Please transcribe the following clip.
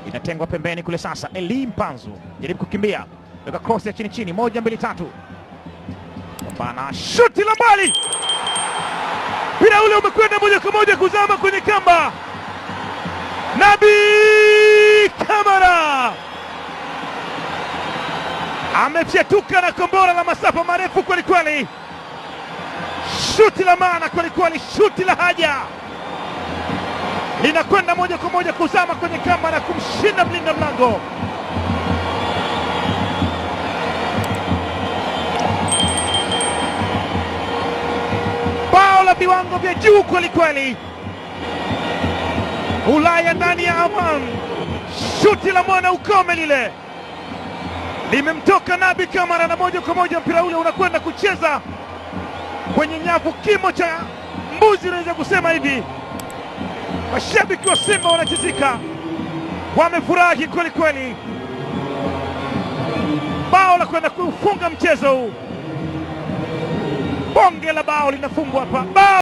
inatengwa pembeni kule. Sasa Eli Mpanzu jaribu kukimbia, weka cross ya chini chini, 1 2 3, bana shuti la mbali, mpira ule umekwenda moja kwa moja kuzama kwenye kamba. Nabi Kamara amefyatuka na kombora la masafa marefu kweli kweli, shuti la maana kweli kweli, shuti la haja, linakwenda moja kwa moja kuzama kwenye kamba na kumshinda mlinda mlango. Bao la viwango vya juu kweli kweli, Ulaya ndani ya Aman, shuti la mwana ukome lile limemtoka Nabi Kamara na moja kwa moja mpira ule unakwenda kucheza kwenye nyavu, kimo cha mbuzi unaweza kusema hivi. Mashabiki wa Simba wanachizika, wamefurahi kweli kweli, bao la kwenda kufunga mchezo huu. Bonge la bao linafungwa hapa, bao